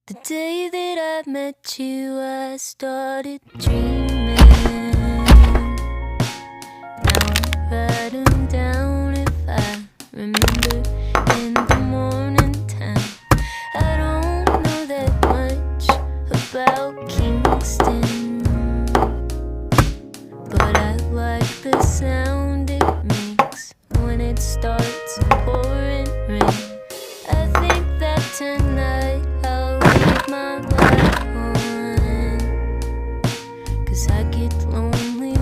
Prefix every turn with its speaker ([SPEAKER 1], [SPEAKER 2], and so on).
[SPEAKER 1] The day that I met you, I started dreaming. Now I write them down if I remember in the morning time. I don't know that much about Kingston.